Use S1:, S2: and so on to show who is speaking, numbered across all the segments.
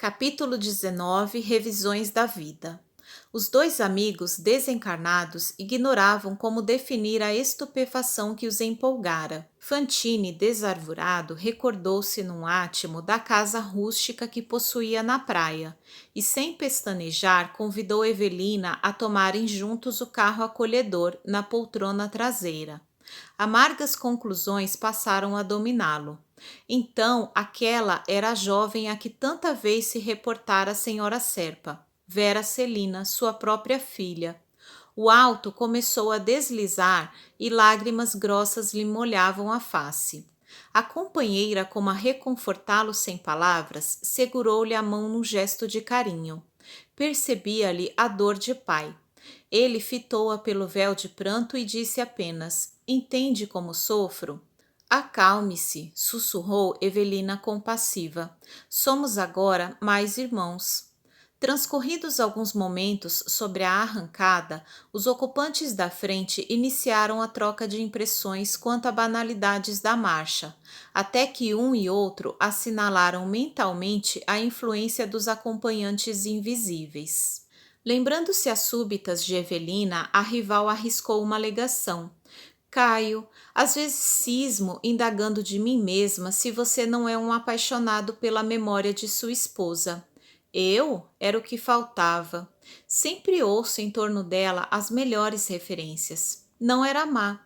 S1: Capítulo 19. Revisões da vida. Os dois amigos desencarnados ignoravam como definir a estupefação que os empolgara. Fantine, desarvorado, recordou-se num átimo da casa rústica que possuía na praia e, sem pestanejar, convidou Evelina a tomarem juntos o carro acolhedor na poltrona traseira. Amargas conclusões passaram a dominá-lo. Então, aquela era a jovem a que tanta vez se reportara a senhora Serpa, Vera Celina, sua própria filha. O alto começou a deslizar e lágrimas grossas lhe molhavam a face. A companheira, como a reconfortá-lo sem palavras, segurou-lhe a mão num gesto de carinho. Percebia-lhe a dor de pai. Ele fitou-a pelo véu de pranto e disse apenas: "Entende como sofro?" "Acalme-se", sussurrou Evelina compassiva. "Somos agora mais irmãos." Transcorridos alguns momentos sobre a arrancada, os ocupantes da frente iniciaram a troca de impressões quanto a banalidades da marcha, até que um e outro assinalaram mentalmente a influência dos acompanhantes invisíveis. Lembrando-se às súbitas de Evelina, a rival arriscou uma alegação. "Caio, às vezes cismo indagando de mim mesma se você não é um apaixonado pela memória de sua esposa." Eu? Era o que faltava. Sempre ouço em torno dela as melhores referências. Não era má.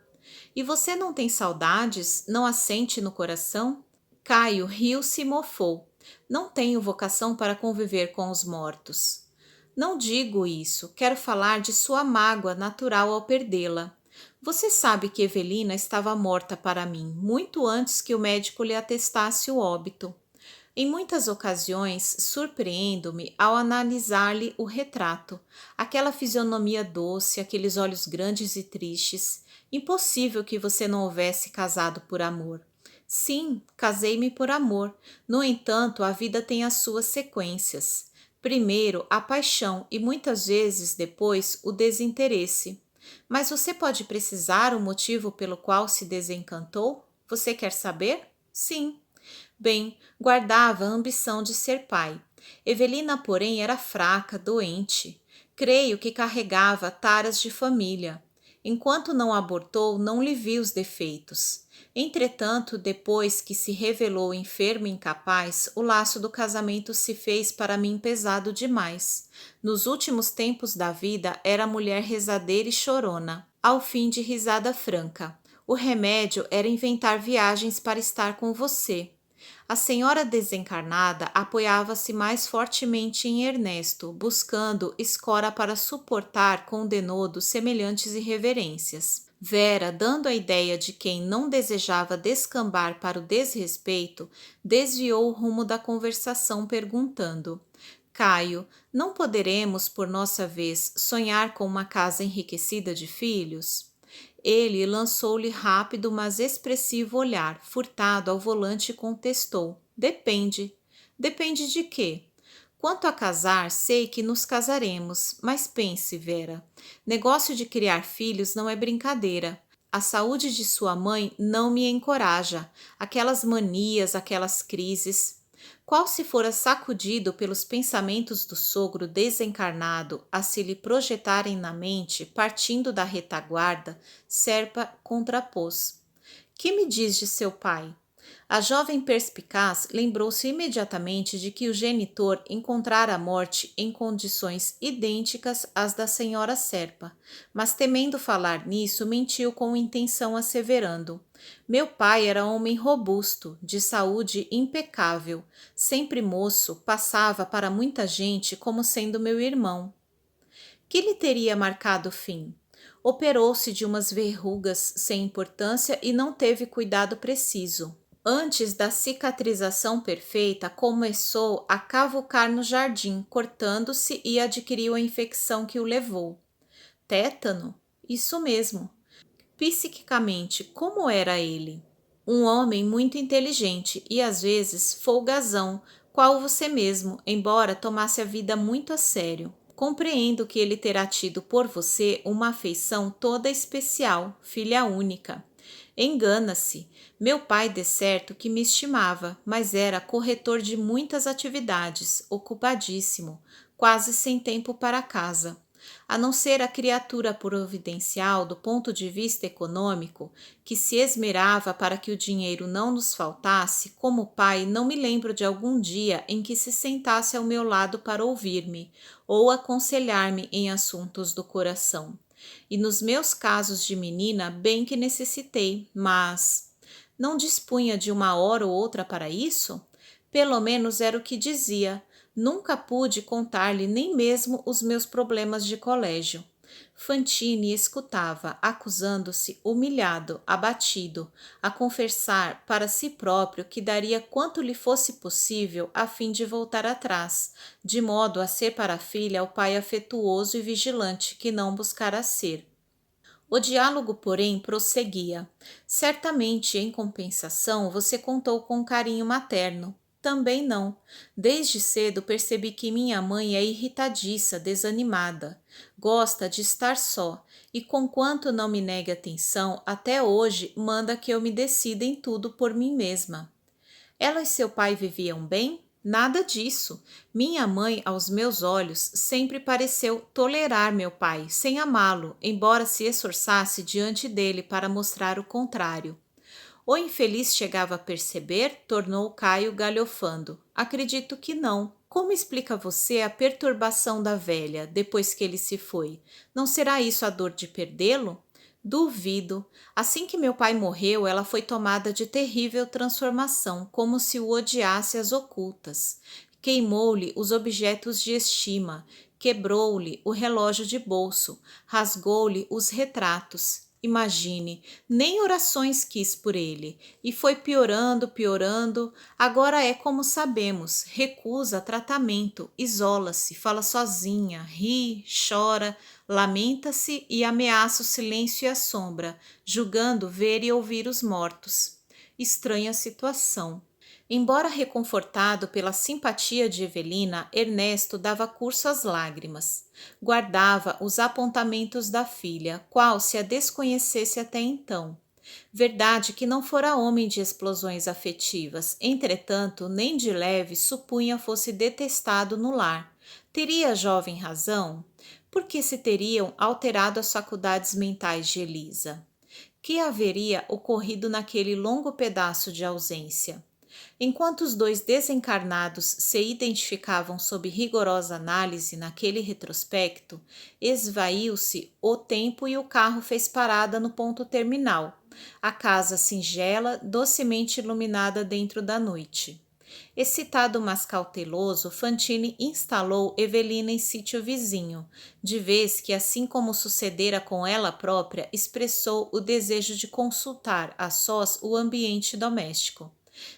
S1: "E você não tem saudades? Não a sente no coração?" Caio riu-se e mofou. "Não tenho vocação para conviver com os mortos." "Não digo isso. Quero falar de sua mágoa natural ao perdê-la. Você sabe que Evelina estava morta para mim, muito antes que o médico lhe atestasse o óbito. Em muitas ocasiões, surpreendo-me ao analisar-lhe o retrato. Aquela fisionomia doce, aqueles olhos grandes e tristes. Impossível que você não houvesse casado por amor." "Sim, casei-me por amor. No entanto, a vida tem as suas sequências. Primeiro, a paixão e muitas vezes depois o desinteresse. Mas você pode precisar o motivo pelo qual se desencantou? Você quer saber?" "Sim." "Bem, guardava a ambição de ser pai. Evelina, porém, era fraca, doente. Creio que carregava taras de família. Enquanto não abortou, não lhe vi os defeitos. Entretanto, depois que se revelou enferma e incapaz, o laço do casamento se fez para mim pesado demais. Nos últimos tempos da vida era mulher rezadeira e chorona, ao fim de risada franca. O remédio era inventar viagens para estar com você. A senhora desencarnada apoiava-se mais fortemente em Ernesto, buscando escora para suportar com denodo semelhantes irreverências. Vera, dando a ideia de quem não desejava descambar para o desrespeito, desviou o rumo da conversação perguntando: "Caio, não poderemos, por nossa vez, sonhar com uma casa enriquecida de filhos?" Ele lançou-lhe rápido, mas expressivo olhar, furtado ao volante, e contestou: "Depende." "Depende de quê?" "Quanto a casar, sei que nos casaremos, mas pense, Vera, negócio de criar filhos não é brincadeira. A saúde de sua mãe não me encoraja. Aquelas manias, aquelas crises. Qual se fora sacudido pelos pensamentos do sogro desencarnado a se lhe projetarem na mente, partindo da retaguarda, Serpa contrapôs: "Que me diz de seu pai?" A jovem perspicaz lembrou-se imediatamente de que o genitor encontrara a morte em condições idênticas às da senhora Serpa, mas temendo falar nisso, mentiu com intenção, asseverando: "Meu pai era homem robusto, de saúde impecável, sempre moço, passava para muita gente como sendo meu irmão." Que lhe teria marcado o fim? Operou-se de umas verrugas sem importância e não teve cuidado preciso. Antes da cicatrização perfeita, começou a cavucar no jardim, cortando-se, e adquiriu a infecção que o levou. Tétano? Isso mesmo. Psiquicamente, como era ele? Um homem muito inteligente e às vezes folgazão, qual você mesmo, embora tomasse a vida muito a sério. Compreendo que ele terá tido por você uma afeição toda especial, filha única. Engana-se. Meu pai, de certo, que me estimava, mas era corretor de muitas atividades, ocupadíssimo, quase sem tempo para casa. A não ser a criatura providencial do ponto de vista econômico, que se esmerava para que o dinheiro não nos faltasse, como pai, não me lembro de algum dia em que se sentasse ao meu lado para ouvir-me ou aconselhar-me em assuntos do coração. E nos meus casos de menina, bem que necessitei, mas não dispunha de uma hora ou outra para isso? Pelo menos era o que dizia. Nunca pude contar-lhe nem mesmo os meus problemas de colégio. Fantine escutava, acusando-se humilhado, abatido, a confessar para si próprio que daria quanto lhe fosse possível a fim de voltar atrás, de modo a ser para a filha o pai afetuoso e vigilante que não buscara ser. O diálogo, porém, prosseguia. Certamente, em compensação, você contou com carinho materno. Também não. Desde cedo percebi que minha mãe é irritadiça, desanimada. Gosta de estar só e, conquanto não me negue atenção, até hoje manda que eu me decida em tudo por mim mesma. Ela e seu pai viviam bem? Nada disso. Minha mãe, aos meus olhos, sempre pareceu tolerar meu pai, sem amá-lo, embora se esforçasse diante dele para mostrar o contrário. O infeliz chegava a perceber, tornou Caio galhofando. Acredito que não. Como explica você a perturbação da velha depois que ele se foi? Não será isso a dor de perdê-lo? Duvido. Assim que meu pai morreu, ela foi tomada de terrível transformação, como se o odiasse às ocultas. Queimou-lhe os objetos de estima, quebrou-lhe o relógio de bolso, rasgou-lhe os retratos. Imagine, nem orações quis por ele, e foi piorando, piorando. Agora é como sabemos, recusa tratamento, isola-se, fala sozinha, ri, chora, lamenta-se e ameaça o silêncio e a sombra, julgando ver e ouvir os mortos. Estranha situação. Embora reconfortado pela simpatia de Evelina, Ernesto dava curso às lágrimas. Guardava os apontamentos da filha, qual se a desconhecesse até então. Verdade que não fora homem de explosões afetivas, entretanto, nem de leve supunha fosse detestado no lar. Teria a jovem razão? Por que se teriam alterado as faculdades mentais de Elisa? Que haveria ocorrido naquele longo pedaço de ausência? Enquanto os dois desencarnados se identificavam sob rigorosa análise naquele retrospecto, esvaiu-se o tempo e o carro fez parada no ponto terminal, a casa singela, docemente iluminada dentro da noite. Excitado, mas cauteloso, Fantine instalou Evelina em sítio vizinho, de vez que, assim como sucedera com ela própria, expressou o desejo de consultar a sós o ambiente doméstico.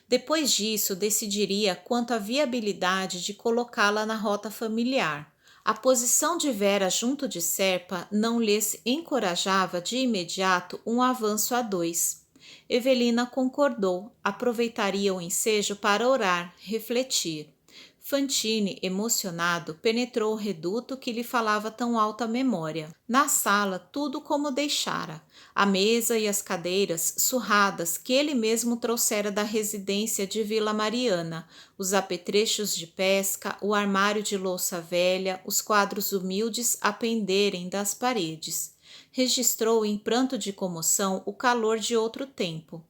S1: Depois disso, decidiria quanto à viabilidade de colocá-la na rota familiar. A posição de Vera junto de Serpa não lhes encorajava de imediato um avanço a dois. Evelina concordou, aproveitaria o ensejo para orar, refletir. Fantine, emocionado, penetrou o reduto que lhe falava tão alta memória. Na sala, tudo como deixara. A mesa e as cadeiras surradas que ele mesmo trouxera da residência de Vila Mariana, os apetrechos de pesca, o armário de louça velha, os quadros humildes a penderem das paredes. Registrou em pranto de comoção o calor de outro tempo.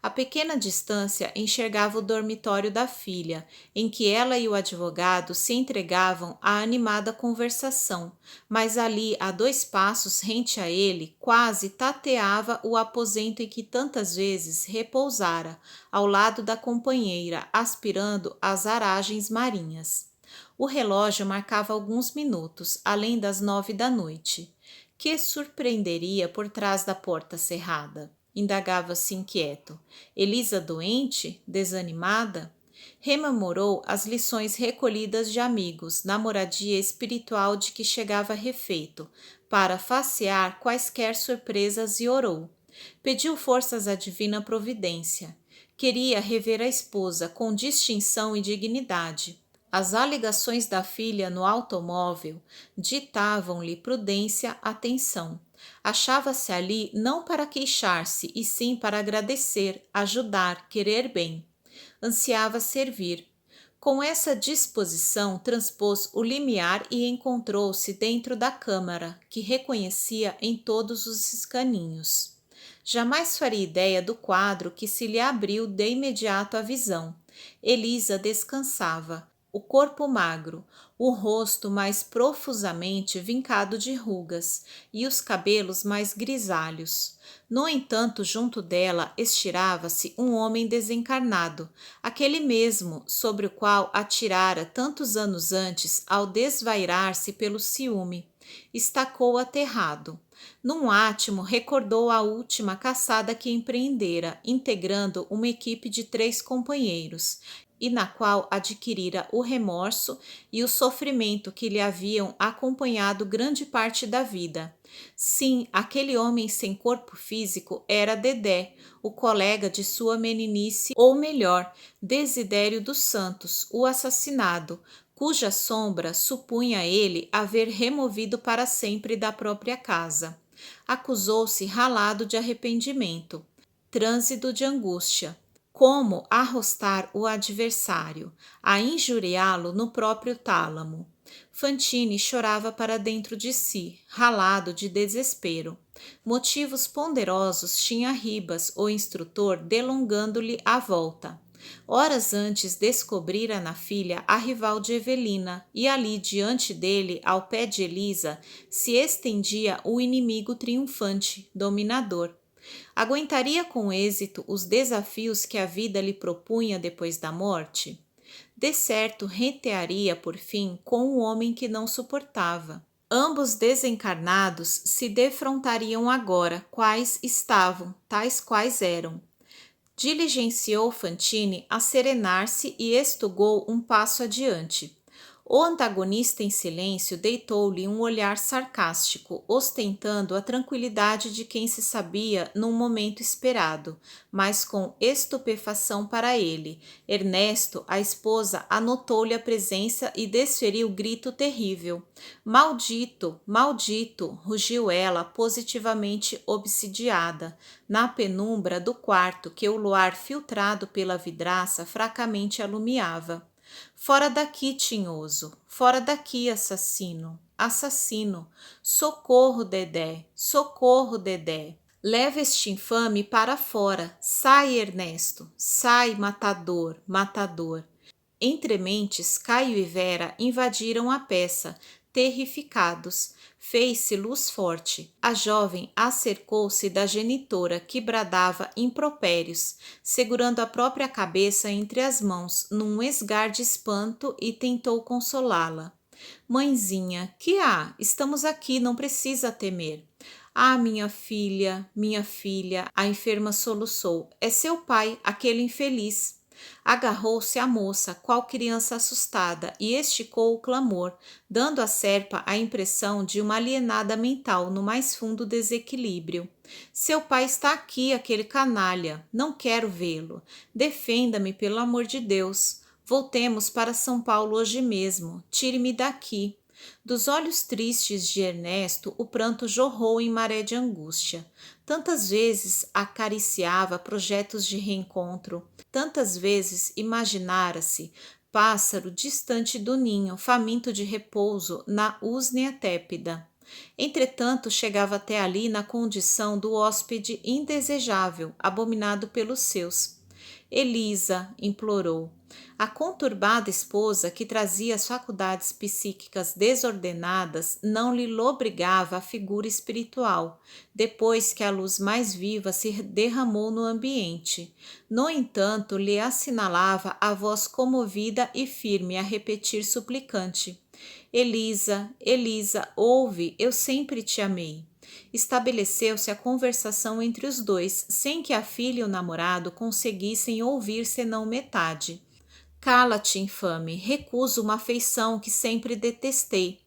S1: A pequena distância enxergava o dormitório da filha, em que ela e o advogado se entregavam à animada conversação, mas ali, a 2 passos rente a ele, quase tateava o aposento em que tantas vezes repousara, ao lado da companheira, aspirando as aragens marinhas. O relógio marcava alguns minutos, além das 9 da noite. Que surpreenderia por trás da porta cerrada? Indagava-se inquieto. Elisa doente? Desanimada? Rememorou as lições recolhidas de amigos na moradia espiritual de que chegava refeito, para facear quaisquer surpresas e orou. Pediu forças à divina providência. Queria rever a esposa com distinção e dignidade. As alegações da filha no automóvel ditavam-lhe prudência, atenção. Achava-se ali não para queixar-se, e sim para agradecer, ajudar, querer bem. Ansiava servir. Com essa disposição, transpôs o limiar e encontrou-se dentro da câmara, que reconhecia em todos os escaninhos. Jamais faria ideia do quadro que se lhe abriu de imediato à visão. Elisa descansava, o corpo magro, o rosto mais profusamente vincado de rugas e os cabelos mais grisalhos. No entanto, junto dela estirava-se um homem desencarnado, aquele mesmo sobre o qual atirara tantos anos antes ao desvairar-se pelo ciúme. Estacou aterrado. Num átimo, recordou a última caçada que empreendera, integrando uma equipe de 3 companheiros, e na qual adquirira o remorso e o sofrimento que lhe haviam acompanhado grande parte da vida. Sim, aquele homem sem corpo físico era Dedé, o colega de sua meninice, ou melhor, Desidério dos Santos, o assassinado, cuja sombra supunha ele haver removido para sempre da própria casa. Acusou-se ralado de arrependimento, trânsito de angústia. Como arrostar o adversário, a injuriá-lo no próprio tálamo. Fantine chorava para dentro de si, ralado de desespero. Motivos ponderosos tinha Ribas, o instrutor, delongando-lhe a volta. Horas antes descobrira na filha a rival de Evelina, e ali diante dele, ao pé de Elisa, se estendia o inimigo triunfante, dominador. Aguentaria com êxito os desafios que a vida lhe propunha depois da morte? De certo, retearia, por fim, com o homem que não suportava. Ambos desencarnados se defrontariam agora, quais estavam, tais quais eram. Diligenciou Fantine a serenar-se e estugou um passo adiante. O antagonista em silêncio deitou-lhe um olhar sarcástico, ostentando a tranquilidade de quem se sabia num momento esperado, mas com estupefação para ele. Ernesto, a esposa, anotou-lhe a presença e desferiu grito terrível. Maldito, maldito, rugiu ela, positivamente obsidiada, na penumbra do quarto que o luar filtrado pela vidraça fracamente alumiava. Fora daqui, tinhoso, fora daqui, assassino, assassino, socorro, Dedé, socorro, Dedé. Leva este infame para fora, sai, Ernesto, sai, matador, matador. Entre mentes, Caio e Vera invadiram a peça, terrificados. Fez-se luz forte. A jovem acercou-se da genitora, que bradava impropérios, segurando a própria cabeça entre as mãos, num esgar de espanto, e tentou consolá-la. Mãezinha, que há? Estamos aqui, não precisa temer. Ah, minha filha, a enferma soluçou. É seu pai, aquele infeliz. Agarrou-se à moça, qual criança assustada, e esticou o clamor, dando à serpa a impressão de uma alienada mental no mais fundo desequilíbrio. Seu pai está aqui, aquele canalha. Não quero vê-lo. Defenda-me, pelo amor de Deus. Voltemos para São Paulo hoje mesmo. Tire-me daqui. Dos olhos tristes de Ernesto, o pranto jorrou em maré de angústia. Tantas vezes acariciava projetos de reencontro, tantas vezes imaginara-se pássaro distante do ninho, faminto de repouso na úsnea tépida. Entretanto, chegava até ali na condição do hóspede indesejável, abominado pelos seus. Elisa, implorou. A conturbada esposa, que trazia as faculdades psíquicas desordenadas, não lhe lobrigava a figura espiritual, depois que a luz mais viva se derramou no ambiente. No entanto, lhe assinalava a voz comovida e firme a repetir suplicante: Elisa, Elisa, ouve, eu sempre te amei. Estabeleceu-se a conversação entre os dois, sem que a filha e o namorado conseguissem ouvir senão metade. Cala-te, infame, recuso uma afeição que sempre detestei.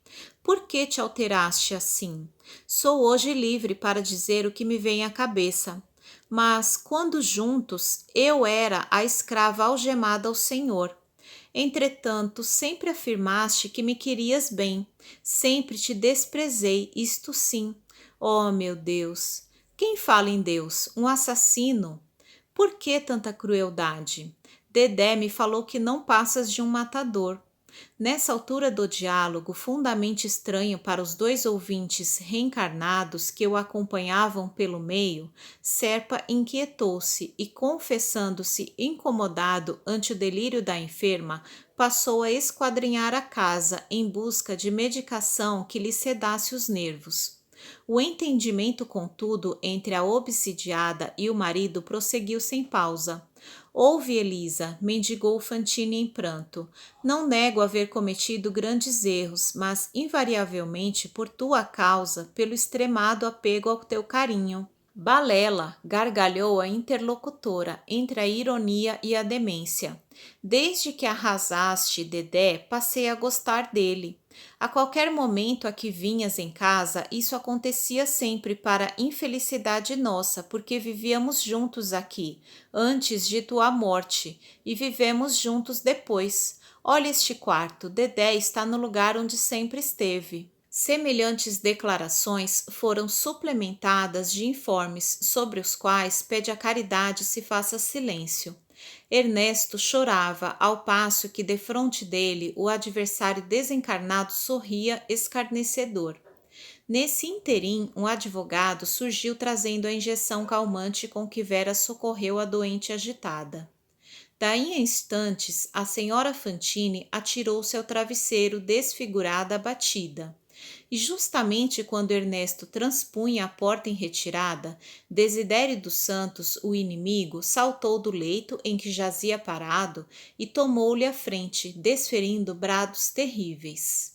S1: Por que te alteraste assim? Sou hoje livre para dizer o que me vem à cabeça. Mas, quando juntos, eu era a escrava algemada ao Senhor. Entretanto, sempre afirmaste que me querias bem, sempre te desprezei, isto sim. Oh, meu Deus! Quem fala em Deus? Um assassino? Por que tanta crueldade? Dedé me falou que não passas de um matador. Nessa altura do diálogo, fundamente estranho para os dois ouvintes reencarnados que o acompanhavam pelo meio, Serpa inquietou-se e, confessando-se incomodado ante o delírio da enferma, passou a esquadrinhar a casa em busca de medicação que lhe sedasse os nervos. O entendimento, contudo, entre a obsidiada e o marido prosseguiu sem pausa. Ouve, Elisa, mendigou Fantine em pranto. Não nego haver cometido grandes erros, mas invariavelmente por tua causa, pelo extremado apego ao teu carinho. Balela, gargalhou a interlocutora entre a ironia e a demência. Desde que arrasaste Dedé, passei a gostar dele. A qualquer momento a que vinhas em casa, isso acontecia sempre para infelicidade nossa, porque vivíamos juntos aqui, antes de tua morte, e vivemos juntos depois. Olha este quarto, Dedé está no lugar onde sempre esteve. Semelhantes declarações foram suplementadas de informes sobre os quais pede a caridade se faça silêncio. Ernesto chorava, ao passo que defronte dele o adversário desencarnado sorria escarnecedor. Nesse interim, um advogado surgiu trazendo a injeção calmante com que Vera socorreu a doente agitada. Daí a instantes, a senhora Fantine atirou-se ao travesseiro desfigurada, abatida. E justamente quando Ernesto transpunha a porta em retirada, Desidério dos Santos, o inimigo, saltou do leito em que jazia parado e tomou-lhe a frente, desferindo brados terríveis.